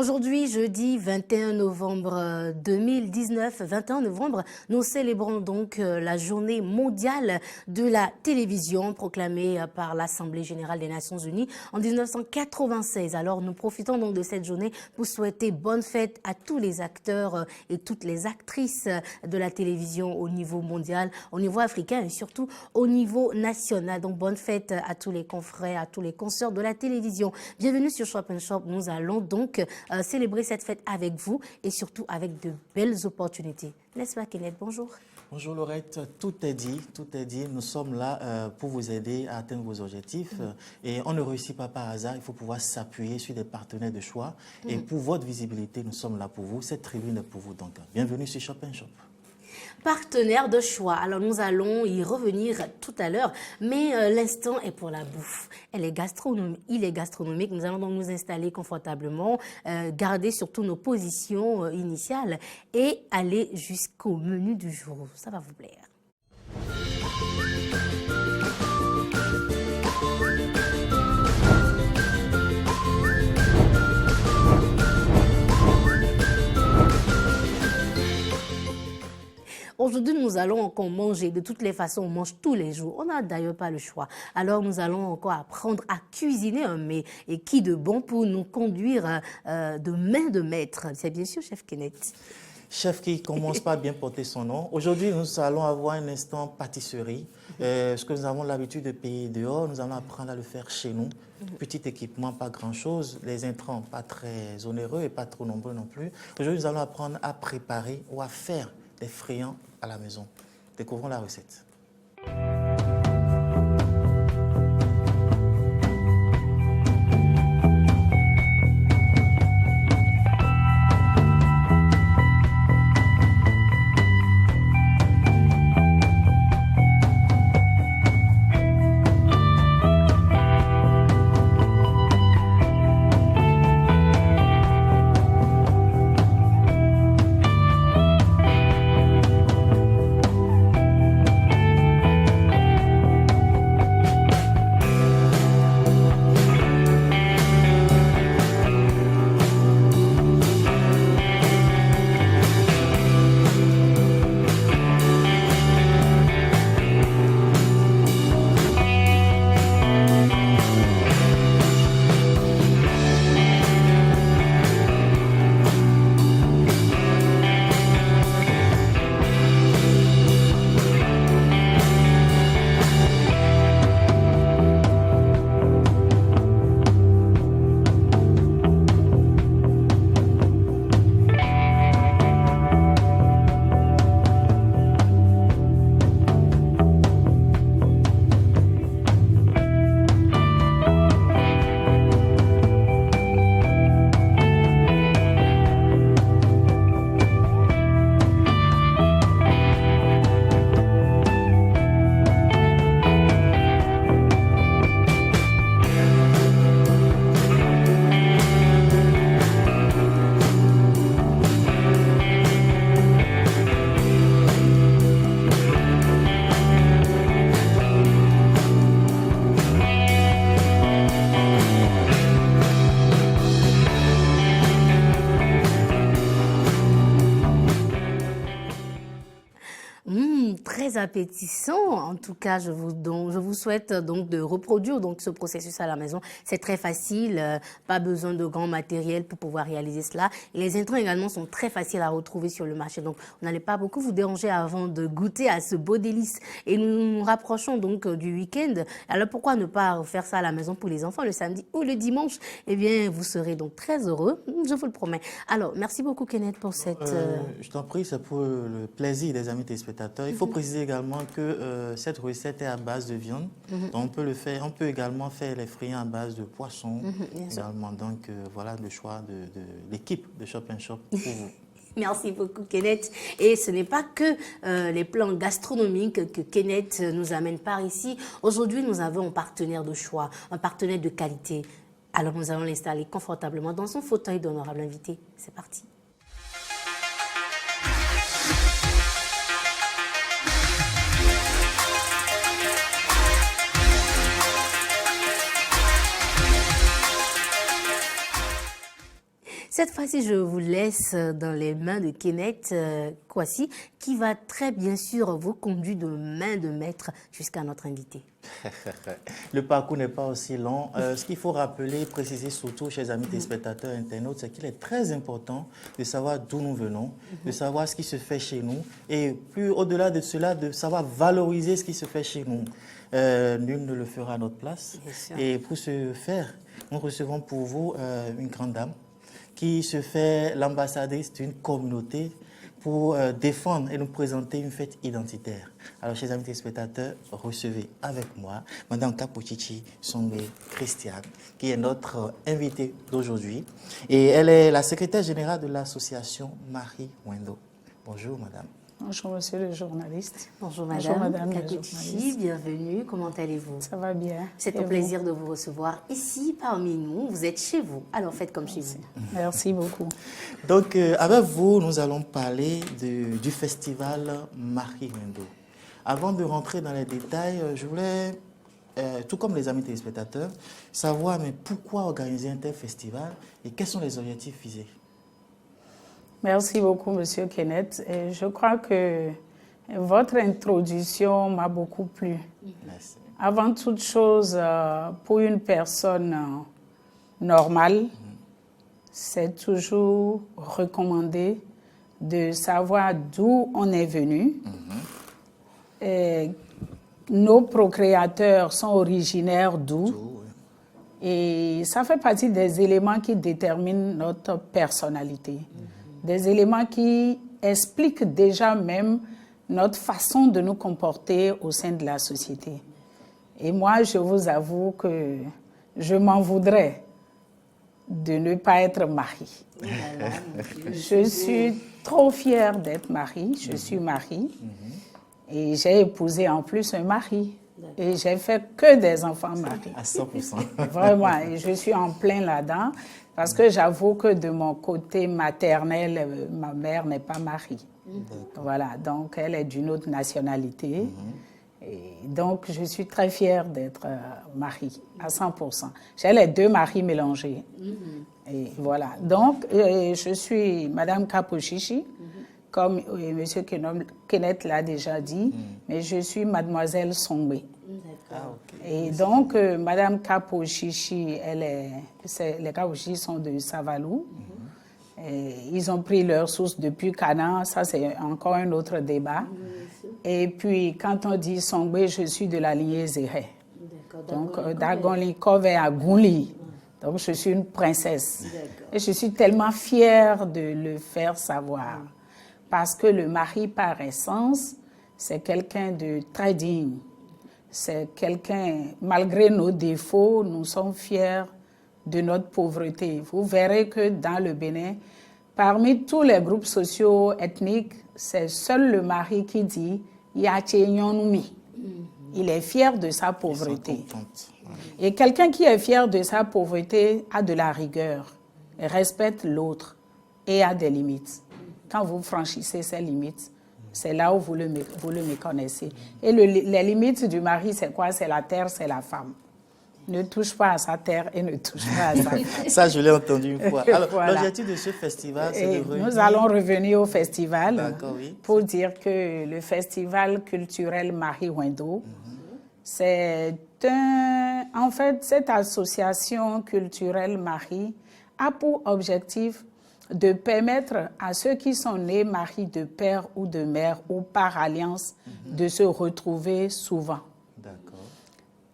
Aujourd'hui, jeudi 21 novembre 2019, 21 novembre, nous célébrons donc la journée mondiale de la télévision proclamée par l'Assemblée générale des Nations unies en 1996. Alors nous profitons donc de cette journée pour souhaiter bonne fête à tous les acteurs et toutes les actrices de la télévision au niveau mondial, au niveau africain et surtout au niveau national. Donc bonne fête à tous les confrères, à tous les consoeurs de la télévision. Bienvenue sur Shop & Shop. Nous allons donc célébrer cette fête avec vous et surtout avec de belles opportunités. N'est-ce pas, Kenneth? Bonjour. Bonjour Laurette, tout est dit, tout est dit. Nous sommes là pour vous aider à atteindre vos objectifs et on ne réussit pas par hasard, il faut pouvoir s'appuyer sur des partenaires de choix et pour votre visibilité, nous sommes là pour vous, cette tribune est pour vous donc. Bienvenue sur Shop & Shop. Partenaire de choix. Alors nous allons y revenir tout à l'heure, mais l'instant est pour la bouffe. Il est gastronomique. Nous allons donc nous installer confortablement, garder surtout nos positions initiales et aller jusqu'au menu du jour. Ça va vous plaire. Aujourd'hui, nous allons encore manger. De toutes les façons, on mange tous les jours. On n'a d'ailleurs pas le choix. Alors, nous allons encore apprendre à cuisiner un mets. Et qui de bon pour nous conduire de main de maître? C'est bien sûr Chef Kenneth. Chef qui commence par bien porter son nom. Aujourd'hui, nous allons avoir un instant pâtisserie. Ce que nous avons l'habitude de payer dehors, nous allons apprendre à le faire chez nous. Petit équipement, pas grand-chose. Les intrants, pas très onéreux et pas trop nombreux non plus. Aujourd'hui, nous allons apprendre à préparer ou à faire des friands à la maison. Découvrons la recette. Très appétissant. En tout cas, je vous souhaite donc de reproduire donc ce processus à la maison. C'est très facile, pas besoin de grand matériel pour pouvoir réaliser cela. Et les intrants également sont très faciles à retrouver sur le marché. Donc, vous n'allez pas beaucoup vous déranger avant de goûter à ce beau délice. Et nous nous rapprochons donc du week-end. Alors, pourquoi ne pas faire ça à la maison pour les enfants le samedi ou le dimanche? Eh bien, vous serez donc très heureux, je vous le promets. Alors, merci beaucoup Kenneth pour cette... Je t'en prie, c'est pour le plaisir des amis téléspectateurs. Il faut préciser également que cette recette est à base de viande. Donc on peut également faire les friands à base de poisson également. Donc voilà le choix de l'équipe de Shop & Shop pour vous. Merci beaucoup Kenneth. Et ce n'est pas que les plans gastronomiques que Kenneth nous amène par ici. Aujourd'hui, nous avons un partenaire de choix, un partenaire de qualité. Alors nous allons l'installer confortablement dans son fauteuil d'honorable invité. C'est parti. Cette fois-ci, je vous laisse dans les mains de Kenneth Kwasi, qui va très bien sûr vous conduire de main de maître jusqu'à notre invité. Le parcours n'est pas aussi long. Ce qu'il faut rappeler, préciser surtout, chers amis téléspectateurs, internautes, c'est qu'il est très important de savoir d'où nous venons, de savoir ce qui se fait chez nous et plus au-delà de cela, de savoir valoriser ce qui se fait chez nous. Nul ne le fera à notre place. Et pour ce faire, nous recevons pour vous une grande dame qui se fait l'ambassadrice d'une communauté pour défendre et nous présenter une fête identitaire. Alors, chers amis téléspectateurs, recevez avec moi Mme Kapochichi Songbe Christiane, qui est notre invitée d'aujourd'hui. Et elle est la secrétaire générale de l'association Marie Wendo. Bonjour, madame. Bonjour, monsieur le journaliste. Bonjour, madame Kapochichi, bienvenue. Comment allez-vous? Ça va bien. C'est un plaisir de vous recevoir ici parmi nous. Vous êtes chez vous, alors faites comme chez vous. Merci beaucoup. Donc, avec vous, nous allons parler du festival Marie Wendo. Avant de rentrer dans les détails, je voulais, tout comme les amis téléspectateurs, savoir mais pourquoi organiser un tel festival et quels sont les objectifs visés. Merci beaucoup, monsieur Kenneth. Et je crois que votre introduction m'a beaucoup plu. Merci. Avant toute chose, pour une personne normale, c'est toujours recommandé de savoir d'où on est venu. Et nos procréateurs sont originaires d'où. Et ça fait partie des éléments qui déterminent notre personnalité. Des éléments qui expliquent déjà même notre façon de nous comporter au sein de la société. Et moi, je vous avoue que je m'en voudrais de ne pas être mariée. Je suis trop fière d'être mariée. Je suis mariée. Et j'ai épousé en plus un mari. Et j'ai fait que des enfants mariés. À 100%. Vraiment, et je suis en plein là-dedans. Parce que j'avoue que de mon côté maternel, ma mère n'est pas mariée. Voilà, donc elle est d'une autre nationalité. Et donc je suis très fière d'être mariée, à 100%. J'ai les deux maris mélangés. Et voilà, donc je suis Madame Kapochichi, comme M. Kenneth l'a déjà dit, mais je suis Mademoiselle Songbe. Et donc, Madame Kapochichi, les Kapochichi sont de Savalou. Et ils ont pris leur source depuis Canaan, ça c'est encore un autre débat. Et puis, quand on dit Songbe, je suis de la lignée Zéré. Donc, Dagonli Kove à Gouli. Donc, je suis une princesse. Et je suis tellement fière de le faire savoir. Parce que le mari, par essence, c'est quelqu'un de très digne. C'est quelqu'un, malgré nos défauts, nous sommes fiers de notre pauvreté. Vous verrez que dans le Bénin, parmi tous les groupes sociaux ethniques, c'est seul le mari qui dit « Yachényonumi ». Il est fier de sa pauvreté. Et quelqu'un qui est fier de sa pauvreté a de la rigueur, respecte l'autre et a des limites. Quand vous franchissez ces limites, c'est là où vous le méconnaissez. Et les limites du mari, c'est quoi? C'est la terre, c'est la femme. Ne touche pas à sa terre et ne touche pas à sa femme. Ça, je l'ai entendu une fois. Alors, Voilà. l'objectif de ce festival, c'est de réunir... Nous allons revenir au festival oui. pour dire que le festival culturel Marie Wendo, c'est en fait, cette association culturelle Marie a pour objectif de permettre à ceux qui sont nés maris de père ou de mère ou par alliance de se retrouver souvent. D'accord.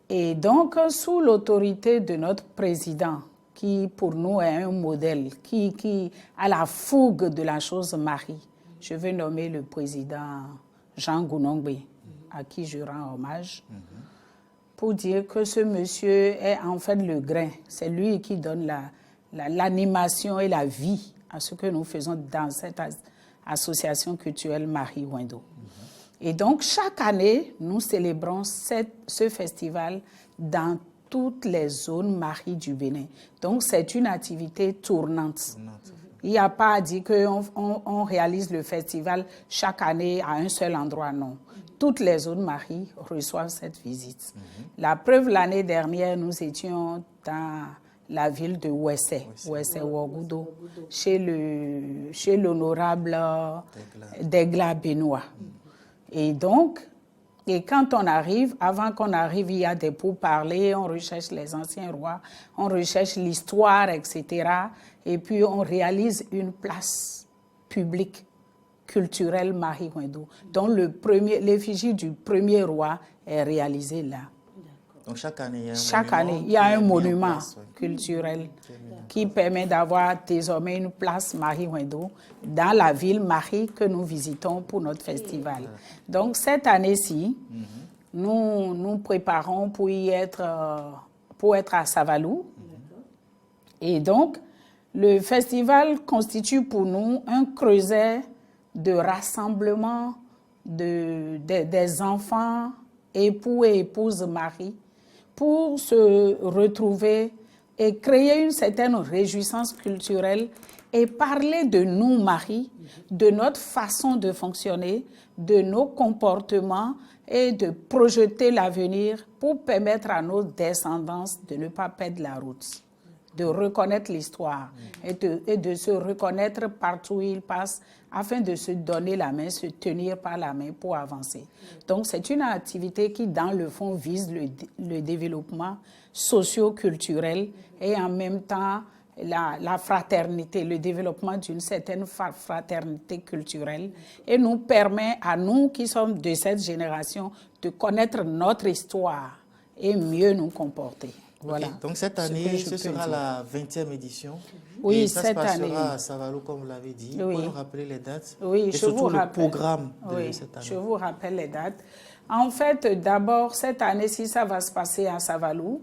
Et donc, sous l'autorité de notre président, qui pour nous est un modèle, qui a la fougue de la chose Marie, je veux nommer le président Jean Gounongbe, à qui je rends hommage, pour dire que ce monsieur est en fait le grain. C'est lui qui donne l'animation et la vie à ce que nous faisons dans cette association culturelle Marie Wendo. Et donc, chaque année, nous célébrons ce festival dans toutes les zones Marie du Bénin. Donc, c'est une activité tournante. Il n'y a pas à dire qu'on réalise le festival chaque année à un seul endroit, non. Toutes les zones Marie reçoivent cette visite. La preuve, l'année dernière, nous étions dans la ville de Ouessé Ouagadougou, chez l'honorable Degla Benoît. Et donc, quand on arrive, avant qu'on arrive, il y a des pourparlers, on recherche les anciens rois, on recherche l'histoire, etc. Et puis on réalise une place publique culturelle Marie Ouindou, dont l'effigie du premier roi est réalisée là. Donc chaque année, il y a un monument culturel qui permet d'avoir désormais une place Marie Ouindou dans la ville Marie que nous visitons pour notre festival. Donc cette année-ci, nous préparons pour être à Savalou. Et donc, le festival constitue pour nous un creuset de rassemblement des enfants, époux et épouses Marie, pour se retrouver et créer une certaine réjouissance culturelle et parler de nous, Marie, de notre façon de fonctionner, de nos comportements et de projeter l'avenir pour permettre à nos descendants de ne pas perdre la route, de reconnaître l'histoire et de se reconnaître partout où ils passent afin de se donner la main, se tenir par la main pour avancer. Donc c'est une activité qui, dans le fond, vise le développement socio-culturel et en même temps la fraternité, le développement d'une certaine fraternité culturelle et nous permet à nous qui sommes de cette génération de connaître notre histoire et mieux nous comporter. Voilà. Okay. Donc cette année, ce sera la 20e édition. Oui, et ça cette se passera année à Savalou, comme vous l'avez dit. Oui. Vous pouvez nous rappeler les dates? Oui, et surtout le programme de cette année. Je vous rappelle les dates. En fait, d'abord, cette année-ci, ça va se passer à Savalou.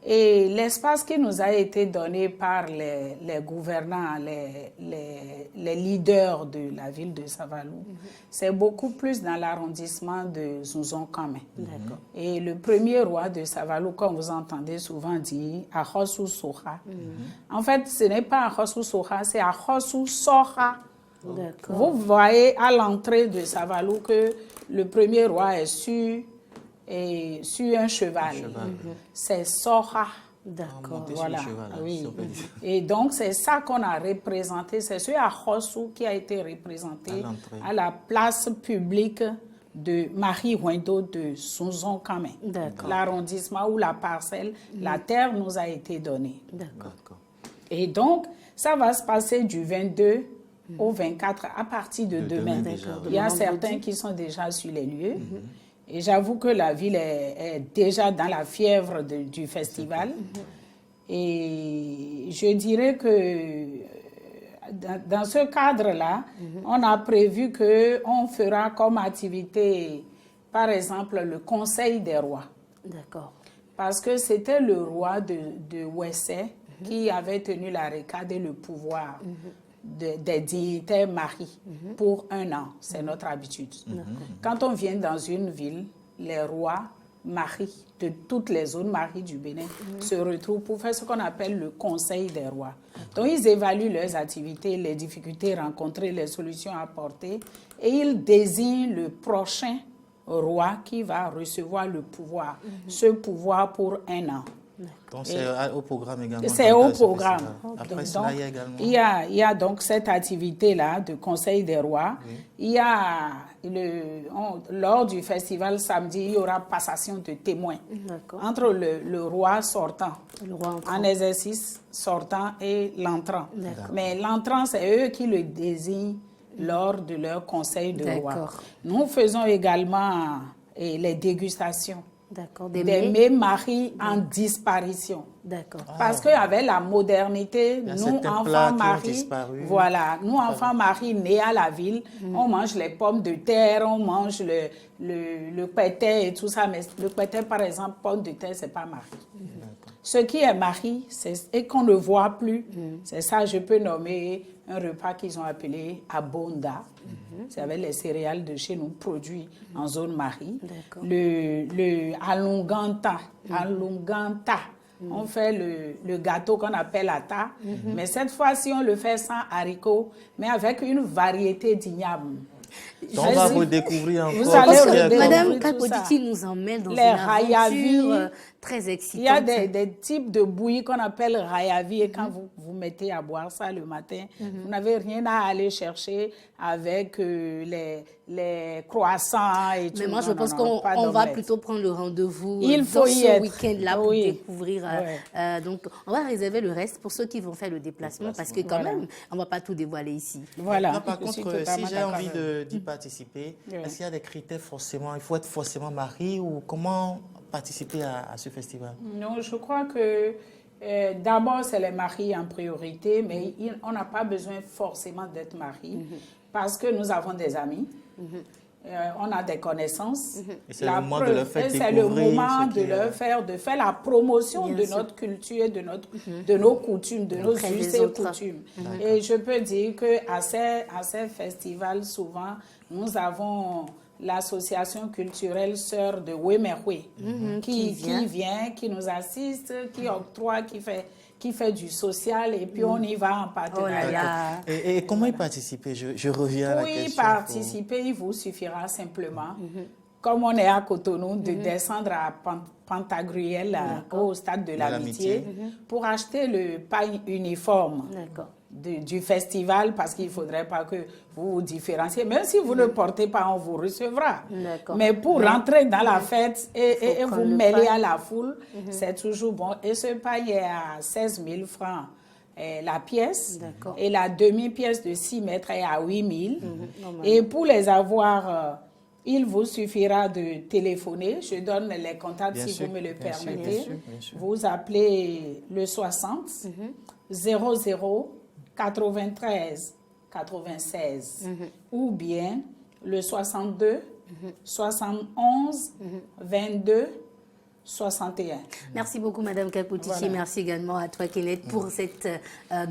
Et l'espace qui nous a été donné par les gouvernants, les leaders de la ville de Savalou, c'est beaucoup plus dans l'arrondissement de Zouzon-Kamé. Et le premier roi de Savalou, comme vous entendez souvent dire, Akhossou Soha. En fait, ce n'est pas Akhossou Soha, c'est Akhossou Soha. Vous voyez à l'entrée de Savalou que le premier roi est sur un cheval. C'est Soha. D'accord. Voilà. Cheval, oui. Et donc, c'est ça qu'on a représenté. C'est ce Akhossou qui a été représenté à la place publique de Marie Ouindou de Zouzon-Kamé. L'arrondissement ou la parcelle, la terre nous a été donnée. D'accord. Et donc, ça va se passer du 22 au 24 à partir de demain. Il y a certains qui sont déjà sur les lieux. Et j'avoue que la ville est déjà dans la fièvre du festival. Et je dirais que dans ce cadre-là, on a prévu qu'on fera comme activité, par exemple, le Conseil des rois. D'accord. Parce que c'était le roi de Ouessé qui avait tenu la récade et le pouvoir des dignitaires Marie pour un an. C'est notre habitude. Quand on vient dans une ville, les rois Marie de toutes les zones Marie du Bénin se retrouvent pour faire ce qu'on appelle le Conseil des rois. Donc, ils évaluent leurs activités, les difficultés rencontrées, les solutions apportées et ils désignent le prochain roi qui va recevoir le pouvoir, ce pouvoir pour un an. Donc, c'est au programme également. C'est au programme. Après cela, il y a également... Il y a donc cette activité-là de Conseil des rois. Il y a, lors du festival samedi, il y aura passation de témoins entre le roi sortant, en exercice sortant et l'entrant. Mais l'entrant, c'est eux qui le désignent lors de leur Conseil de roi. Nous faisons également les dégustations. Des mets Marie en disparition. Parce qu'avec la modernité, nous, enfants Marie, nous, enfants Marie, nés à la ville, on mange les pommes de terre, on mange le pété et tout ça. Mais le pété, par exemple, pommes de terre, c'est pas Marie. Ce qui est Marie, et qu'on ne voit plus, c'est ça, je peux nommer un repas qu'ils ont appelé Abonda. C'est avec les céréales de chez nous produits en zone Marie. Le Alunganta. On fait le gâteau qu'on appelle Ata. Mais cette fois-ci, on le fait sans haricots, mais avec une variété d'igname. Donc, on va redécouvrir encore. Vous allez redécouvrir Madame tout ça. Kakotiti nous emmène dans Les une aventure rayavis. très excitante. Il y a des types de bouillies qu'on appelle rayavi et quand vous mettez à boire ça le matin, vous n'avez rien à aller chercher avec les croissants et tout. Mais moi, je Non, pense non, pas qu'on va d'omelette. plutôt prendre le rendez-vous Il faut dans y ce être. week-end-là pour Oui. découvrir. Donc, on va réserver le reste pour ceux qui vont faire le déplacement parce que quand Voilà. même, on ne va pas tout dévoiler ici. Voilà. Non, par Je suis contre, si totalement j'ai d'accord envie avec d'y participer, Oui. est-ce qu'il y a des critères forcément? Il faut être forcément marié ou comment participer à ce festival? Non, je crois que d'abord, c'est les maris en priorité, mais on n'a pas besoin forcément d'être marié parce que nous avons des amis, on a des connaissances. Et c'est le moment de leur faire et c'est le découvrir moment ce qui de faire la promotion Bien de sûr. notre culture, de nos coutumes, de nos Auprès des us et autres. coutumes. Et je peux dire qu'à ces festivals, souvent, nous avons l'association culturelle Sœurs de Wemerwe qui vient, qui nous assiste, qui octroie, qui fait du social et puis on y va en partenariat. Et comment y participer? Je reviens à la Pour y question. participer, il vous suffira simplement, comme on est à Cotonou, de descendre à Pantagruel, au stade de l'Amitié, pour acheter le pain uniforme D'accord. du festival, parce qu'il ne faudrait pas que vous vous différenciez. Même si vous ne portez pas, on vous recevra. D'accord. Mais pour rentrer dans la fête et Faut vous prendre le mêler pain. à la foule, c'est toujours bon. Et ce pain est à 16 000 francs la pièce. D'accord. Et la demi-pièce de 6 mètres est à 8 000. Et pour les avoir... il vous suffira de téléphoner. Je donne les contacts Bien si sûr, vous me le bien sûr, permettez. bien sûr, bien sûr. Vous appelez le 60 00 93 96 ou bien le 62 71 22 61. Merci beaucoup, Madame Kakotiti. Voilà. Merci également à toi, Kenneth, pour cette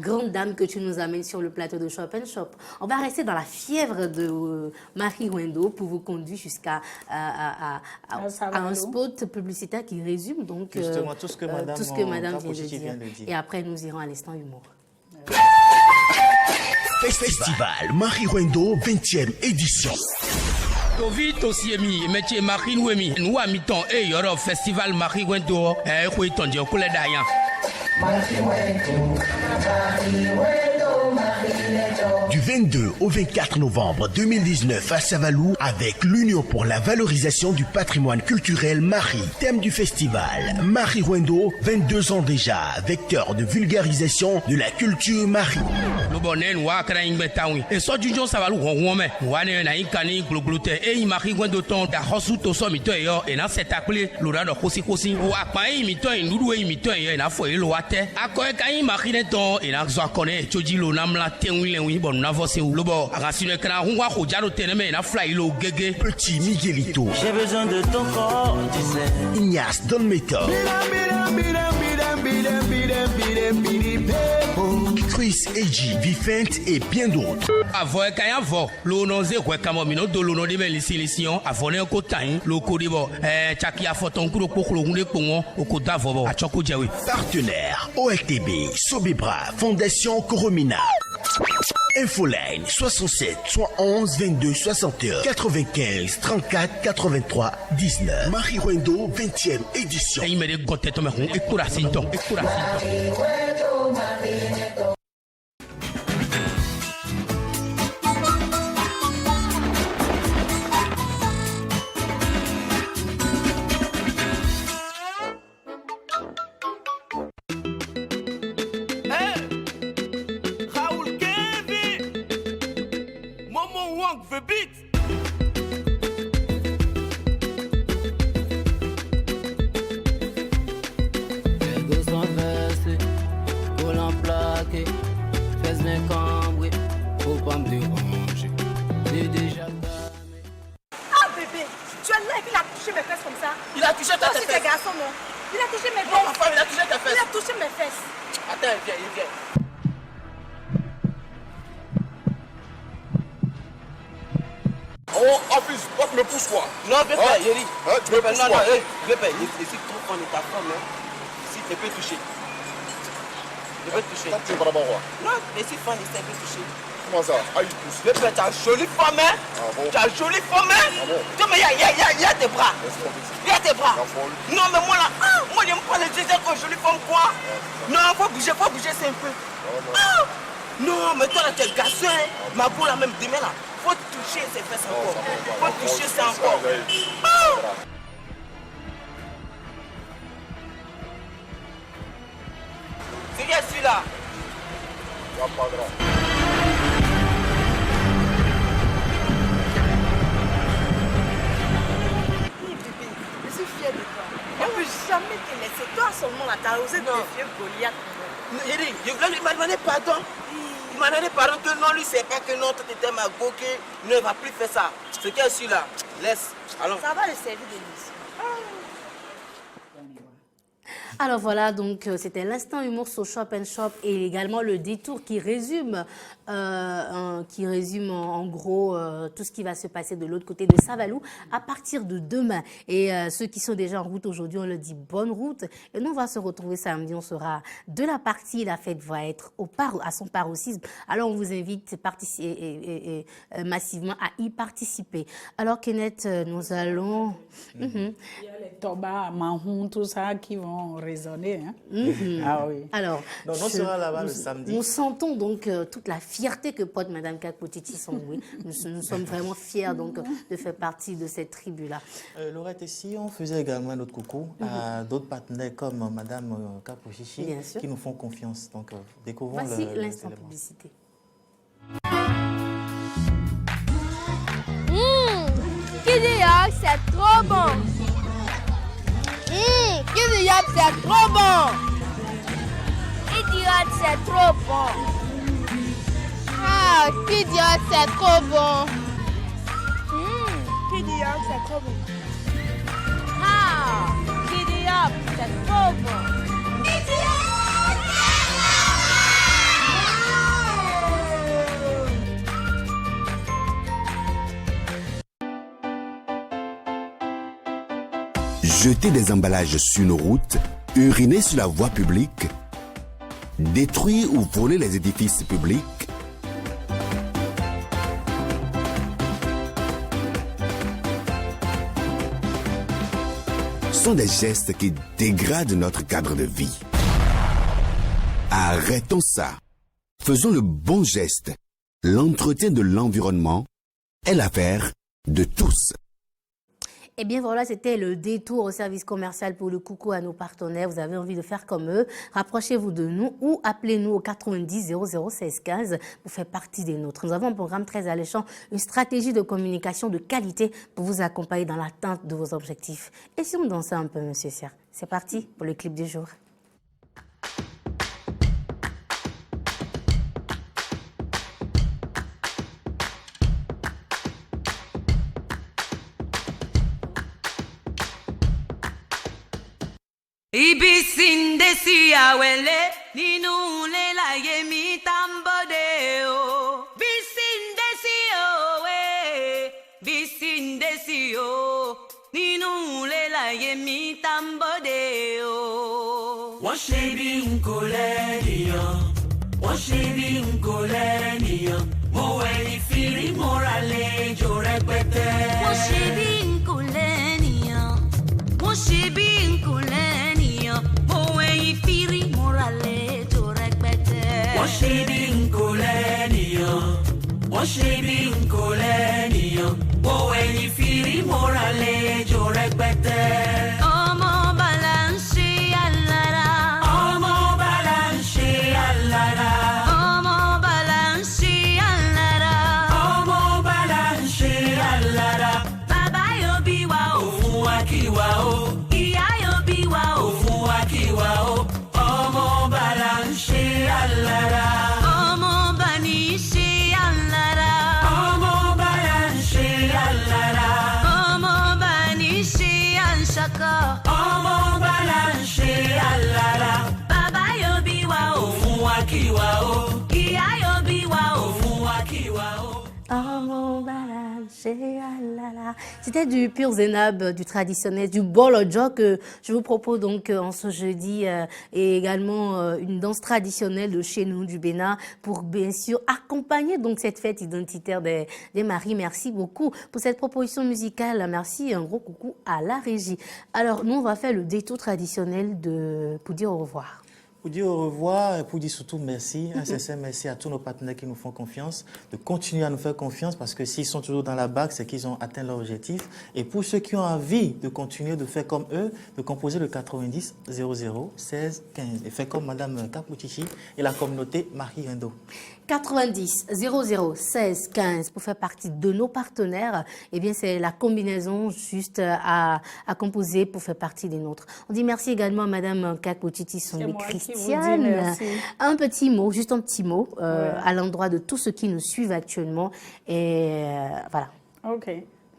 grande dame que tu nous amènes sur le plateau de Shop & Shop. On va rester dans la fièvre de Marie Wendo pour vous conduire jusqu'à un spot publicitaire qui résume donc Justement, tout ce que Madame Kakotiti vient de dire. Et après, nous irons à l'instant humour. Festival Marie Wendo 20e édition. Tovi Tosiemi, métier Marie Nouemi, nous amitons et yoro festival Marie Wendo, et oui, ton dieu, coulé d'ailleurs. Du 22 au 24 novembre 2019 à Savalou avec l'Union pour la valorisation du patrimoine culturel Marie. Thème du festival, Marie Wendo, 22 ans déjà, vecteur de vulgarisation de la culture Marie. Le bonnet, nous a créé une bêtaoui. Et soit du jour Savalou, on met. Nous a un incani, glogloté, et Marie Wendo ton, da hosu to so mito et dans cette appelé, l'ora de kosi kosi, ou à pas imito et nous imito et n'a foi le water. À quoi qu'un Marie Neton, et n'a pas connaît, Chodji lo namla, tenouille, oui, bon, n'a pas le bon. À rassurer que la roue, au jaro teneme, n'a fly lo gege. Petit Miguelito. J'ai besoin de ton corps, tu sais. Ignace Don Meto. Chris Eji, Vifent et bien d'autres. Avant qu'un avant, l'on zé quoi comme mino de l'on de l'émission, avant un cotain, le codibo, chaki a fait ton coup pour le roulé pour moi, au côté d'avant, à Choko Djawi. Partenaire ORTB, Sobebra, Fondation Coromina. Infoline 67 111 22 61 95 34 83 19. Marie Wendo 20e édition. Et il me dit que tu me rends et pour la sinton. The beat. Quelques sont versés, collant plaqué, fesses bien cambrées, faut pas me déranger. J'ai déjà gamé. Ah bébé, tu es là et puis il a touché mes fesses comme ça. Il a touché Toi ta aussi fesses. t'es garçon non. Il a touché mes Non, ma fesses. femme, il a touché ta Il fesse. a touché mes fesses. Attends, il vient. Oh, en plus, toi tu me pousses quoi? Non, viens pas, Yeri. Hein, tu me pousses Non, quoi? viens pas. Je suis trop fan de ta femme, hein. Si tu peux toucher. Je peux toucher. Ça, tu es vraiment roi. Non, je suis fan de ça, je peux toucher. Comment ça? Ah, il pousse. Le père, tu as jolie femme, hein? Ah bon? Tu as jolie femme, hein? Ah bon? Tu mais il y a tes bras. Laisse-moi petit. Il y a tes bras. La folle. Non, mais moi là, moi j'aime pas les gens comme jolie femme, quoi. Non, faut bouger, c'est un peu. Ah! Non, mais toi là, tu es garçon, hein? Ma peau là, même demain là, faut toucher ses fesses encore. Faut toucher ça encore. Ah! C'est qui est celui-là? Ça pas grave. Je suis fière de toi. Je ne peux jamais te laisser. Toi seulement là, tu as osé défier Goliath. Il m'a demandé pardon. Il m'a demandé pardon que non, lui c'est pas que non, toi t'étais ma go, qu'il ne va plus faire ça. Ce qu'il y a celui-là, laisse. Allons. Ça va le servir de mission. Alors voilà, donc c'était l'instant humour sur Shop & Shop et également le détour qui résume en gros tout ce qui va se passer de l'autre côté de Savalou à partir de demain. Et ceux qui sont déjà en route aujourd'hui, on leur dit bonne route. Et nous, on va se retrouver samedi, on sera de la partie, la fête va être à son paroxysme. Alors on vous invite massivement à y participer. Alors Kenneth, nous allons... Il y a les Toba, Mahon, tout ça qui vont résonner. Hein? Ah oui. Alors, on sera là-bas le samedi. Nous sentons donc toute la fierté que porte Mme Kakotiti Songwe. Nous sommes vraiment fiers donc de faire partie de cette tribu-là. Laurette, ici, on faisait également notre coucou à d'autres partenaires comme Mme Kapochichi qui nous font confiance. Donc, découvrons Voici l'instant publicité. Kidiyok, c'est trop bon. Kidiyok, c'est trop bon. Kidiyok, c'est trop bon. Ah, Kidiyok, c'est trop bon. Kidiyok, c'est trop bon. Ah, Kidiyok, c'est trop bon. Jeter des emballages sur nos routes, uriner sur la voie publique, détruire ou voler les édifices publics, sont des gestes qui dégradent notre cadre de vie. Arrêtons ça. Faisons le bon geste. L'entretien de l'environnement est l'affaire de tous. Eh bien voilà, c'était le détour au service commercial pour le coucou à nos partenaires. Vous avez envie de faire comme eux, rapprochez-vous de nous ou appelez-nous au 90 00 16 15 pour faire partie des nôtres. Nous avons un programme très alléchant, une stratégie de communication de qualité pour vous accompagner dans l'atteinte de vos objectifs. Et si on dansait un peu, monsieur Serre? C'est parti pour le clip du jour. Ibisindesi awele ninule la yemi tambode o bisindesi o bisindesi o ninule la yemi tambode o wọ́n ṣe bí n kò lẹ́nìyàn wọ́n ṣe bí n kò lẹ́nìyàn mo wẹ̀yìn fìrí mo ra lẹ́jọ́ rẹpẹtẹ. wọ́n ṣe bí n kò lẹ́nìyàn wọ́n ṣe bí n kò lẹ́nìyàn. Firi morale to rẹpẹtẹ. Wọ́n ṣe bí n kò lẹ́nìyàn. Wọ́n ṣe bí n kò lẹ́nìyàn. Wo ẹ̀yìn firi morale to rẹpẹtẹ. Ọmọ bala ń ṣe alára. Ọmọ bala ń ṣe alára. Ọmọ bala ń ṣe alára. Ọmọ bala ń ṣe alára. Bàbá yóò bí wa o. Òfun wa kí wa o. Ìyá yóò bí wa o. Òfun wa kí wa o. Shaka manger, ah là là. C'était du pur Zénab, du traditionnel, du bolodjo que je vous propose donc en ce jeudi et également une danse traditionnelle de chez nous, du Bénin, pour bien sûr accompagner donc cette fête identitaire des maris. Merci beaucoup pour cette proposition musicale. Merci, un gros coucou à la régie. Alors, nous, on va faire le détour traditionnel pour dire au revoir. Pour dire au revoir et pour dire surtout merci, un sincère merci à tous nos partenaires qui nous font confiance, de continuer à nous faire confiance parce que s'ils sont toujours dans la bague, c'est qu'ils ont atteint leur objectif. Et pour ceux qui ont envie de continuer de faire comme eux, de composer le 90 00 16 15 et faire comme Madame Kaputichi et la communauté Marie Wendo. 90 00 16 15 pour faire partie de nos partenaires. Eh bien, c'est la combinaison juste à composer pour faire partie des nôtres. On dit merci également à Madame Kakotiti Sombi Christiane. Un petit mot, juste un petit mot à l'endroit de tous ceux qui nous suivent actuellement. Et voilà. Ok.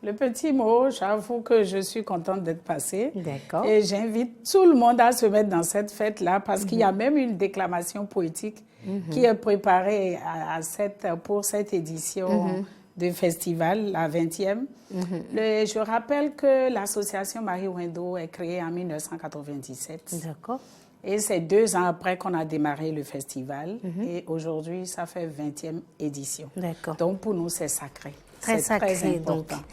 Le petit mot, j'avoue que je suis contente d'être passée. D'accord. Et j'invite tout le monde à se mettre dans cette fête-là parce qu'il y a même une déclamation poétique qui est préparée pour cette édition du festival, la 20e. Je rappelle que l'association Marie Wendo est créée en 1997. D'accord. Et c'est 2 ans après qu'on a démarré le festival. Et aujourd'hui, ça fait 20e édition. D'accord. Donc, pour nous, c'est sacré. Très sacré, très important. donc.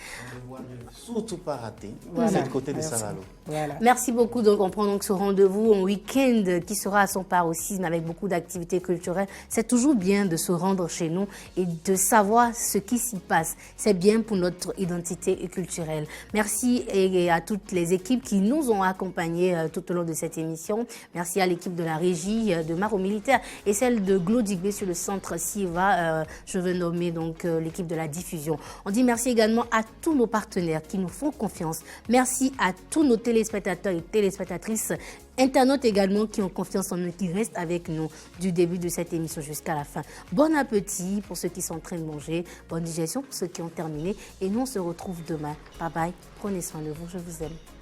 On ne doit surtout pas rater Voilà. côté de Merci. Savalo. Voilà. Merci beaucoup. Donc, on prend donc ce rendez-vous en week-end qui sera à son paroxysme avec beaucoup d'activités culturelles. C'est toujours bien de se rendre chez nous et de savoir ce qui s'y passe. C'est bien pour notre identité culturelle. Merci et à toutes les équipes qui nous ont accompagnés tout au long de cette émission. Merci à l'équipe de la régie de Maro Militaire et celle de Glodigbe sur le centre Siva. Je veux nommer donc l'équipe de la diffusion. On dit merci également à tous nos partenaires qui nous font confiance. Merci à tous nos téléspectateurs et téléspectatrices, internautes également qui ont confiance en nous, qui restent avec nous du début de cette émission jusqu'à la fin. Bon appétit pour ceux qui sont en train de manger, bonne digestion pour ceux qui ont terminé et nous on se retrouve demain. Bye bye, prenez soin de vous, je vous aime.